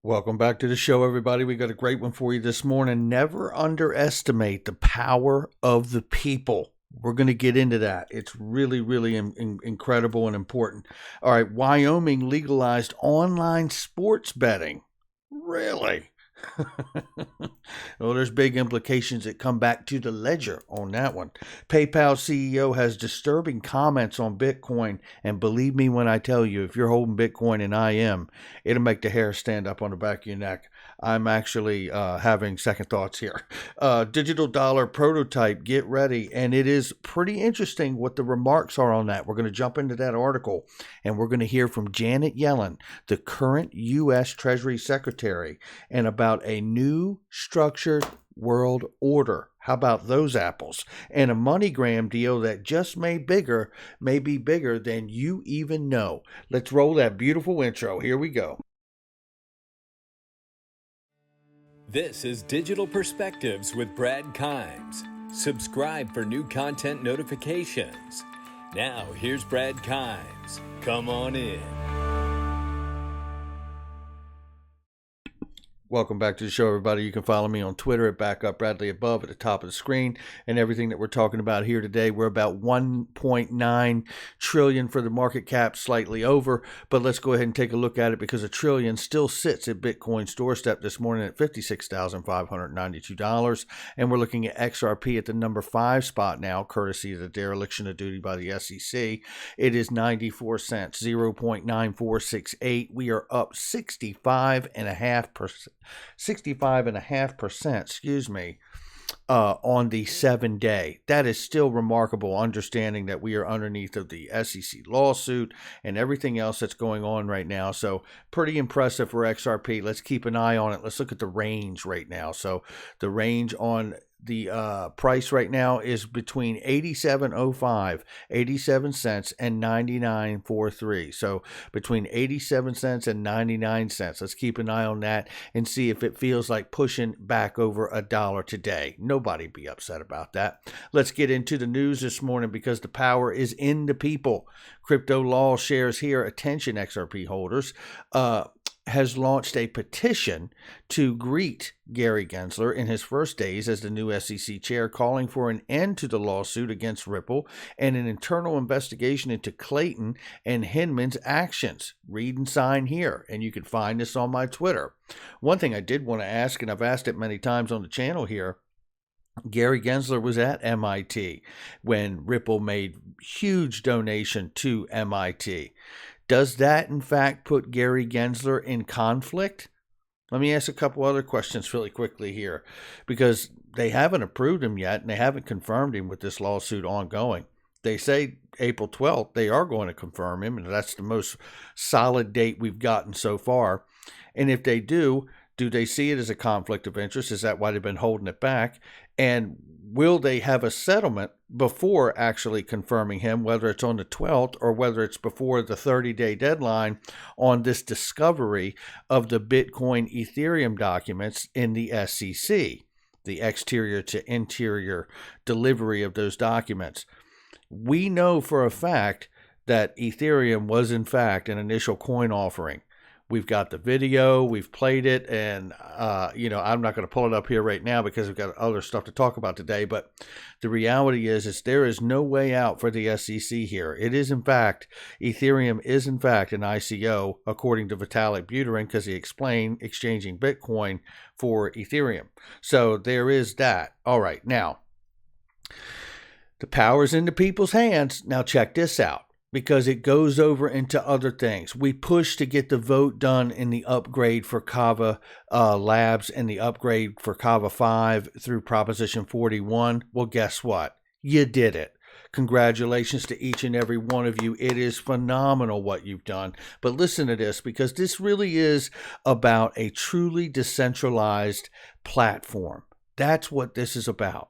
Welcome back to the show, everybody. We got a great one for you this morning. Never underestimate the power of the people. We're going to get into that. It's really, really incredible and important. All right, Wyoming legalized online sports betting. Really? Well, there's big implications that come back to the ledger on that one. PayPal CEO has disturbing comments on Bitcoin, and believe me when I tell you, if you're holding Bitcoin and I am, it'll make the hair stand up on the back of your neck. I'm actually having second thoughts here. Digital dollar prototype, get ready, and it is pretty interesting what the remarks are on that. We're going to jump into that article, and we're going to hear from Janet Yellen, the current U.S. Treasury Secretary, and about a new structured world order. How about those apples? And a MoneyGram deal that just may be bigger than you even know. Let's roll that beautiful intro. Here we go. This is Digital Perspectives with Brad Kimes. Subscribe for new content notifications. Now, here's Brad Kimes. Come on in. Welcome back to the show, everybody. You can follow me on Twitter at BackupBradleyAbove at the top of the screen. And everything that we're talking about here today, we're about 1.9 trillion for the market cap, slightly over. But let's go ahead and take a look at it because a trillion still sits at Bitcoin's doorstep this morning at $56,592. And we're looking at XRP at the number 5 spot now, courtesy of the dereliction of duty by the SEC. It is 94 cents, 0.9468. We are up 65.5%, on the 7-day. That is still remarkable, understanding that we are underneath of the SEC lawsuit and everything else that's going on right now. So pretty impressive for XRP. Let's keep an eye on it. Let's look at the range right now. So the range on the price right now is between 87.05, 87 cents, and 99.43. So between 87 cents and 99 cents. Let's keep an eye on that and see if it feels like pushing back over $1 today. Nobody be upset about that. Let's get into the news this morning because the power is in the people. Crypto Law shares here. Attention, XRP holders. Has launched a petition to greet Gary Gensler in his first days as the new SEC chair, calling for an end to the lawsuit against Ripple and an internal investigation into Clayton and Hinman's actions. Read and sign here, and you can find this on my Twitter. One thing I did want to ask, and I've asked it many times on the channel here, Gary Gensler was at MIT when Ripple made huge donation to MIT. Does that, in fact, put Gary Gensler in conflict? Let me ask a couple other questions really quickly here, because they haven't approved him yet, and they haven't confirmed him with this lawsuit ongoing. They say April 12th, they are going to confirm him, and that's the most solid date we've gotten so far. And if they do they see it as a conflict of interest? Is that why they've been holding it back? And will they have a settlement before actually confirming him, whether it's on the 12th or whether it's before the 30-day deadline on this discovery of the Bitcoin Ethereum documents in the SEC, the exterior to interior delivery of those documents? We know for a fact that Ethereum was in fact an initial coin offering. We've got the video, we've played it, and, I'm not going to pull it up here right now because we've got other stuff to talk about today, but the reality is there is no way out for the SEC here. It is, in fact, Ethereum is, in fact, an ICO, according to Vitalik Buterin, because he explained exchanging Bitcoin for Ethereum. So there is that. All right, now, the power's in the people's hands. Now check this out, because it goes over into other things. We pushed to get the vote done in the upgrade for Kava Labs and the upgrade for Kava 5 through Proposition 41. Well, guess what? You did it. Congratulations to each and every one of you. It is phenomenal what you've done. But listen to this, because this really is about a truly decentralized platform. That's what this is about.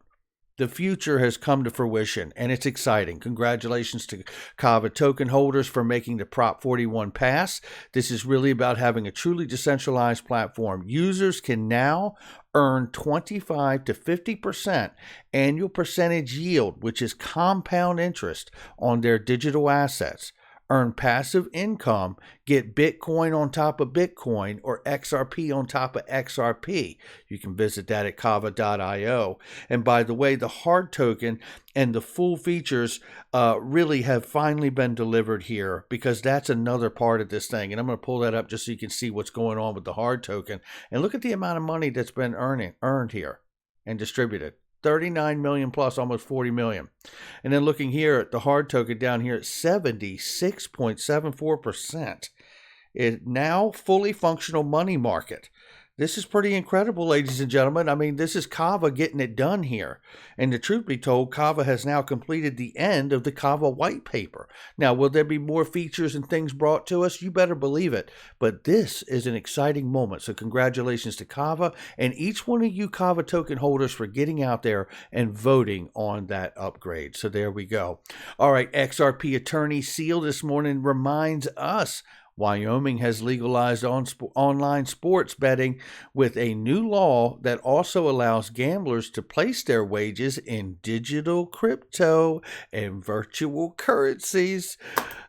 The future has come to fruition, and it's exciting. Congratulations to Kava token holders for making the Prop 41 pass. This is really about having a truly decentralized platform. Users can now earn 25 to 50% annual percentage yield, which is compound interest on their digital assets. earn passive income, get Bitcoin on top of Bitcoin or XRP on top of XRP. You can visit that at kava.io. And by the way, the hard token and the full features really have finally been delivered here, because that's another part of this thing. And I'm going to pull that up just so you can see what's going on with the hard token. And look at the amount of money that's been earned here and distributed. 39 million plus, almost 40 million. And then looking here at the hard token down here at 76.74%. It now fully functional money market. This is pretty incredible, ladies and gentlemen. I mean, this is Kava getting it done here. And the truth be told, Kava has now completed the end of the Kava white paper. Now, will there be more features and things brought to us? You better believe it. But this is an exciting moment. So congratulations to Kava and each one of you Kava token holders for getting out there and voting on that upgrade. So there we go. All right, XRP attorney Seal this morning reminds us Wyoming has legalized online sports betting with a new law that also allows gamblers to place their wagers in digital crypto and virtual currencies.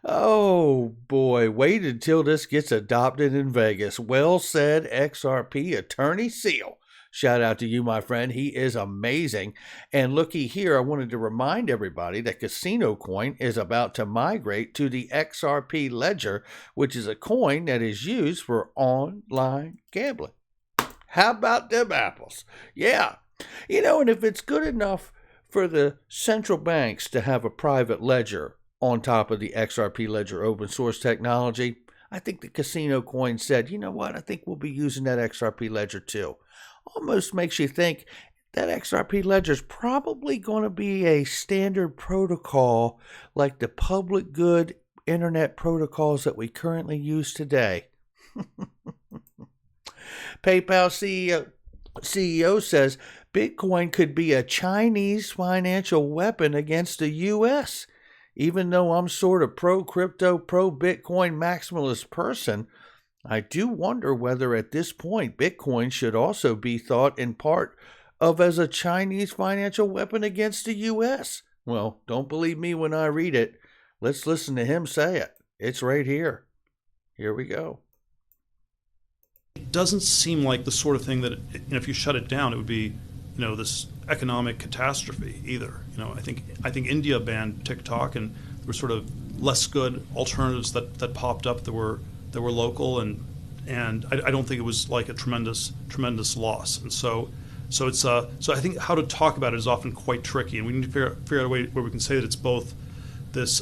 Oh boy, wait until this gets adopted in Vegas. Well said, XRP attorney Seal. Shout out to you, my friend. He is amazing. And looky here, I wanted to remind everybody that Casino Coin is about to migrate to the XRP Ledger, which is a coin that is used for online gambling. How about them apples? Yeah. You know, and if it's good enough for the central banks to have a private ledger on top of the XRP Ledger open source technology, I think the Casino Coin said, you know what, I think we'll be using that XRP Ledger too. Almost makes you think that XRP Ledger is probably going to be a standard protocol like the public good internet protocols that we currently use today. PayPal CEO says Bitcoin could be a Chinese financial weapon against the U.S. Even though I'm sort of pro-crypto, pro-Bitcoin maximalist person, I do wonder whether at this point Bitcoin should also be thought in part of as a Chinese financial weapon against the U.S. Well, don't believe me when I read it. Let's listen to him say it. It's right here. Here we go. It doesn't seem like the sort of thing that, if you shut it down, it would be, this economic catastrophe either. I think India banned TikTok, and there were sort of less good alternatives that popped up that were local, and I don't think it was like a tremendous loss. And so it's so I think how to talk about it is often quite tricky, and we need to figure out a way where we can say that it's both this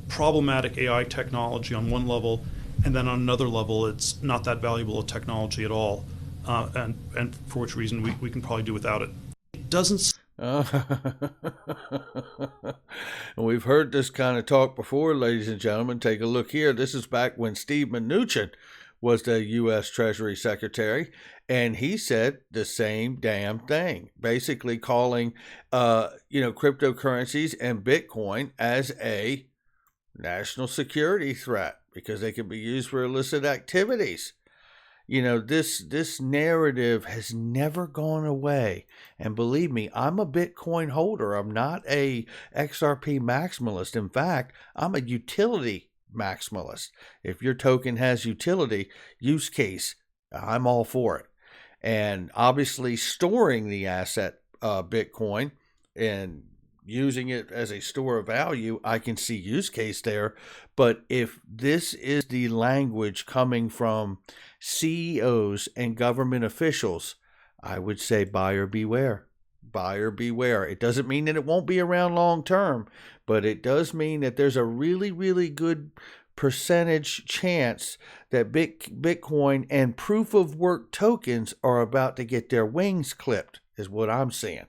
problematic AI technology on one level, and then on another level it's not that valuable a technology at all, and for which reason we can probably do without it. It doesn't. We've heard this kind of talk before, ladies and gentlemen. Take a look here. This is back when Steve Mnuchin was the U.S. Treasury Secretary, and he said the same damn thing, basically calling, cryptocurrencies and Bitcoin as a national security threat because they can be used for illicit activities. This narrative has never gone away. And believe me, I'm a Bitcoin holder. I'm not a XRP maximalist. In fact, I'm a utility maximalist. If your token has utility, use case, I'm all for it. And obviously storing the asset, Bitcoin, and using it as a store of value, I can see use case there. But if this is the language coming from CEOs and government officials, I would say buyer beware. Buyer beware. It doesn't mean that it won't be around long term, but it does mean that there's a really, really good percentage chance that Bitcoin and proof of work tokens are about to get their wings clipped, is what I'm seeing.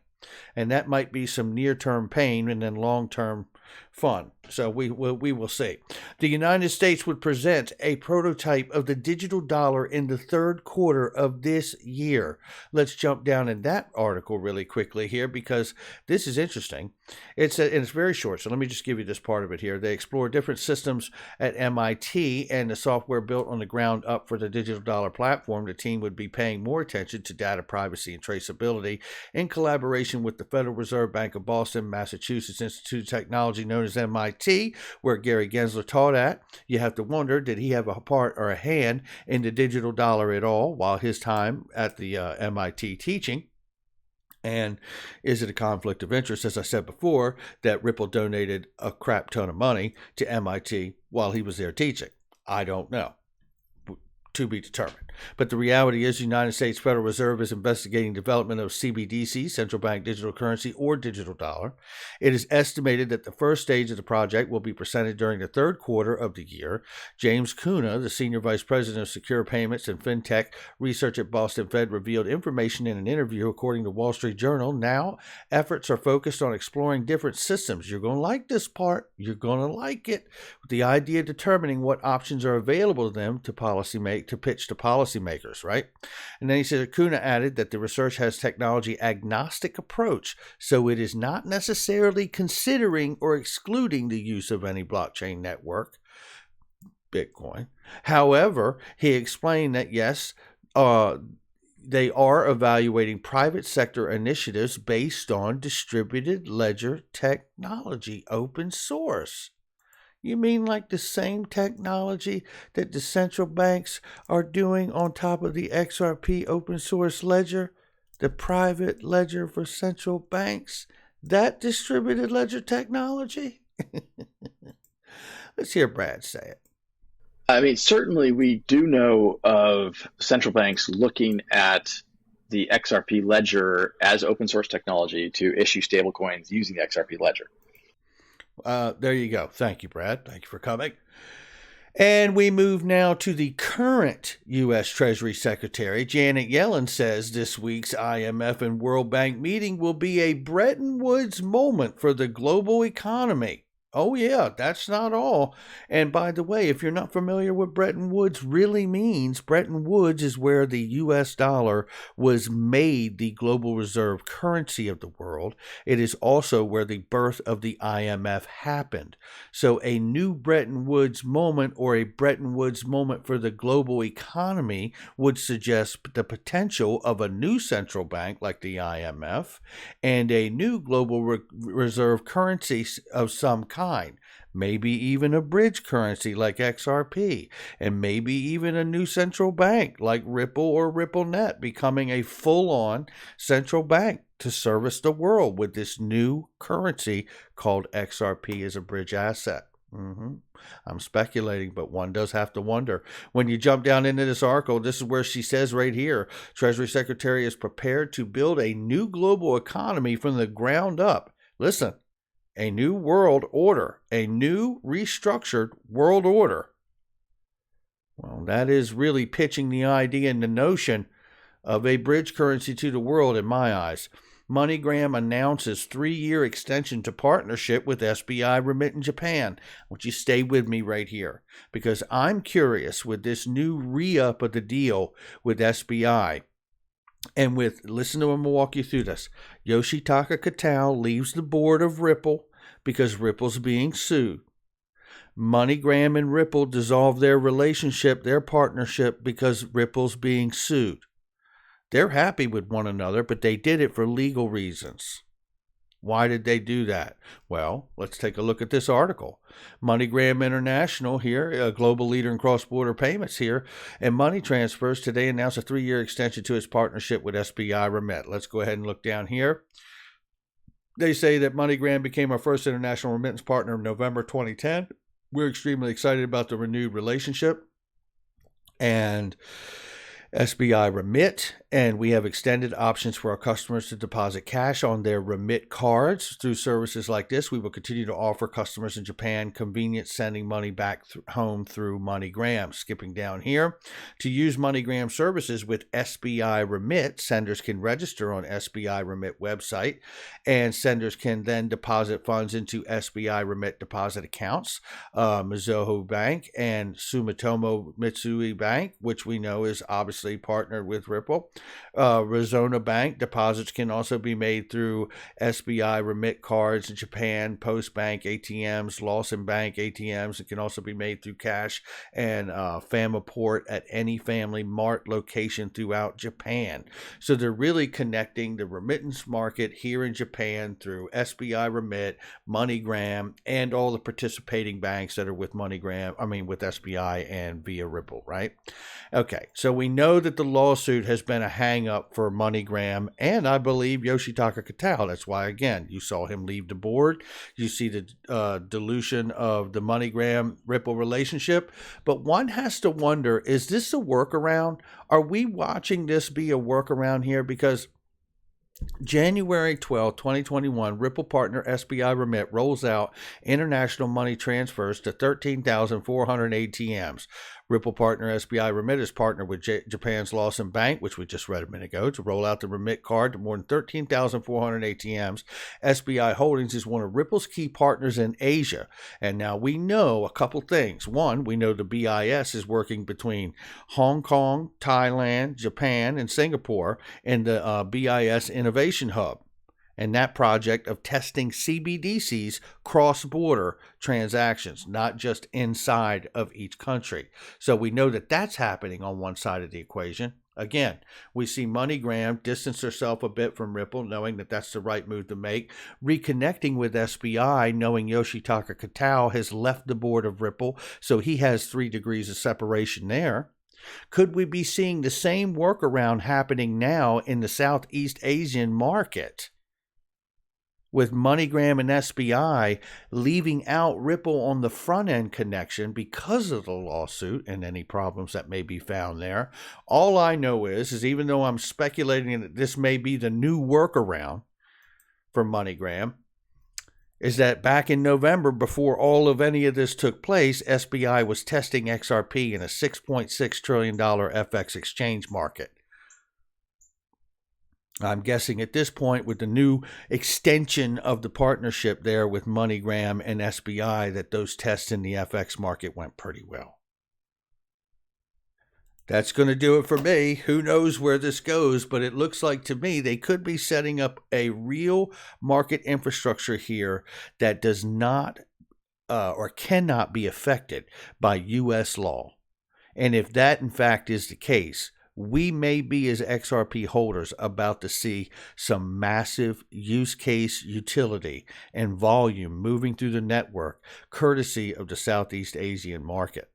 And that might be some near-term pain and then long-term fun. So we will see. The United States would present a prototype of the digital dollar in the third quarter of this year. Let's jump down in that article really quickly here because this is interesting. It's very short, so let me just give you this part of it here. They explore different systems at MIT and the software built on the ground up for the digital dollar platform. The team would be paying more attention to data privacy and traceability in collaboration with the Federal Reserve Bank of Boston, Massachusetts Institute of Technology, known as MIT, where Gary Gensler taught at. You have to wonder, did he have a part or a hand in the digital dollar at all while his time at the MIT teaching? And is it a conflict of interest, as I said before, that Ripple donated a crap ton of money to MIT while he was there teaching? I don't know. To be determined. But the reality is the United States Federal Reserve is investigating development of CBDC, central bank digital currency, or digital dollar. It is estimated that the first stage of the project will be presented during the third quarter of the year. James Kuna, the Senior Vice President of Secure Payments and FinTech Research at Boston Fed, revealed information in an interview according to Wall Street Journal. Now, efforts are focused on exploring different systems. You're going to like this part. You're going to like it. With the idea of determining what options are available to them to pitch to policymakers, right? And then he said, Kuna added that the research has technology agnostic approach, so it is not necessarily considering or excluding the use of any blockchain network, Bitcoin. However, he explained that yes, they are evaluating private sector initiatives based on distributed ledger technology, open source. You mean like the same technology that the central banks are doing on top of the XRP open source ledger, the private ledger for central banks? That distributed ledger technology? Let's hear Brad say it. I mean, certainly we do know of central banks looking at the XRP ledger as open source technology to issue stablecoins using the XRP ledger. There you go. Thank you, Brad. Thank you for coming. And we move now to the current U.S. Treasury Secretary. Janet Yellen says this week's IMF and World Bank meeting will be a Bretton Woods moment for the global economy. Oh, yeah, that's not all. And by the way, if you're not familiar with Bretton Woods really means, Bretton Woods is where the U.S. dollar was made the global reserve currency of the world. It is also where the birth of the IMF happened. So a new Bretton Woods moment or a Bretton Woods moment for the global economy would suggest the potential of a new central bank like the IMF and a new global reserve currency of some kind. Maybe even a bridge currency like XRP, and maybe even a new central bank like Ripple or RippleNet becoming a full-on central bank to service the world with this new currency called XRP as a bridge asset. I'm speculating, but one does have to wonder. When you jump down into this article, this is where she says right here, Treasury Secretary is prepared to build a new global economy from the ground up. Listen. A new world order, a new restructured world order. Well, that is really pitching the idea and the notion of a bridge currency to the world in my eyes. MoneyGram announces 3-year extension to partnership with SBI Remit in Japan. I want you to stay with me right here because I'm curious with this new re-up of the deal with SBI. And listen to him walk you through this. Yoshitaka Kitao leaves the board of Ripple because Ripple's being sued. MoneyGram and Ripple dissolve their relationship, their partnership, because Ripple's being sued. They're happy with one another, but they did it for legal reasons. Why did they do that? Well, let's take a look at this article. MoneyGram International here, a global leader in cross-border payments here, and money transfers today announced a 3-year extension to its partnership with SBI Remit. Let's go ahead and look down here. They say that MoneyGram became our first international remittance partner in November 2010. We're extremely excited about the renewed relationship. And SBI Remit, and we have extended options for our customers to deposit cash on their Remit cards. Through services like this, we will continue to offer customers in Japan convenient sending money back home through MoneyGram. Skipping down here, to use MoneyGram services with SBI Remit, senders can register on SBI Remit website, and senders can then deposit funds into SBI Remit deposit accounts, Mizuho Bank and Sumitomo Mitsui Bank, which we know is obviously obviously partnered with Ripple. Resona Bank deposits can also be made through SBI remit cards in Japan, Post Bank ATMs, Lawson Bank ATMs. It can also be made through cash and Famaport at any Family Mart location throughout Japan. So they're really connecting the remittance market here in Japan through SBI Remit, MoneyGram, and all the participating banks that are with with SBI and via Ripple, right? Okay, so we know that the lawsuit has been a hang-up for MoneyGram and I believe Yoshitaka Kitao. That's why, again, you saw him leave the board. You see the dilution of the MoneyGram Ripple relationship. But one has to wonder, is this a workaround? Are we watching this be a workaround here? Because January 12, 2021, Ripple partner SBI Remit rolls out international money transfers to 13,400 ATMs. Ripple partner SBI Remit is partnered with Japan's Lawson Bank, which we just read a minute ago, to roll out the Remit card to more than 13,400 ATMs. SBI Holdings is one of Ripple's key partners in Asia. And now we know a couple things. One, we know the BIS is working between Hong Kong, Thailand, Japan, and Singapore in the BIS Innovation Hub. And that project of testing CBDC's cross-border transactions, not just inside of each country. So we know that that's happening on one side of the equation. Again, we see MoneyGram distance herself a bit from Ripple, knowing that that's the right move to make. Reconnecting with SBI, knowing Yoshitaka Kitao has left the board of Ripple, so he has 3 degrees of separation there. Could we be seeing the same workaround happening now in the Southeast Asian market, with MoneyGram and SBI leaving out Ripple on the front end connection because of the lawsuit and any problems that may be found there? All I know is even though I'm speculating that this may be the new workaround for MoneyGram, is that back in November, before all of any of this took place, SBI was testing XRP in a $6.6 trillion FX exchange market. I'm guessing at this point, with the new extension of the partnership there with MoneyGram and SBI, that those tests in the FX market went pretty well. That's going to do it for me. Who knows where this goes, but it looks like to me they could be setting up a real market infrastructure here that does not or cannot be affected by U.S. law. And if that in fact is the case, we may be, as XRP holders, about to see some massive use case utility and volume moving through the network, courtesy of the Southeast Asian market.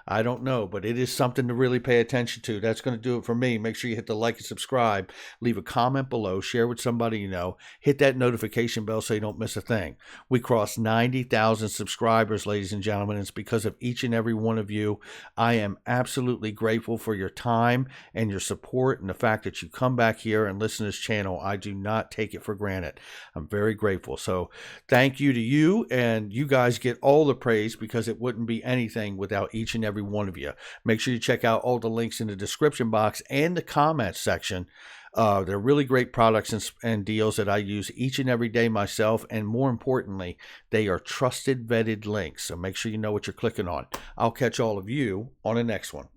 I don't know, but it is something to really pay attention to. That's going to do it for me. Make sure you hit the like and subscribe. Leave a comment below. Share with somebody you know. Hit that notification bell so you don't miss a thing. We crossed 90,000 subscribers, ladies and gentlemen. It's because of each and every one of you. I am absolutely grateful for your time and your support and the fact that you come back here and listen to this channel. I do not take it for granted. I'm very grateful. So thank you to you, and you guys get all the praise because it wouldn't be anything without each and every one of you. Make sure you check out all the links in the description box and the comments section. They're really great products and deals that I use each and every day myself, and more importantly, they are trusted, vetted links. So make sure you know what you're clicking on. I'll catch all of you on the next one.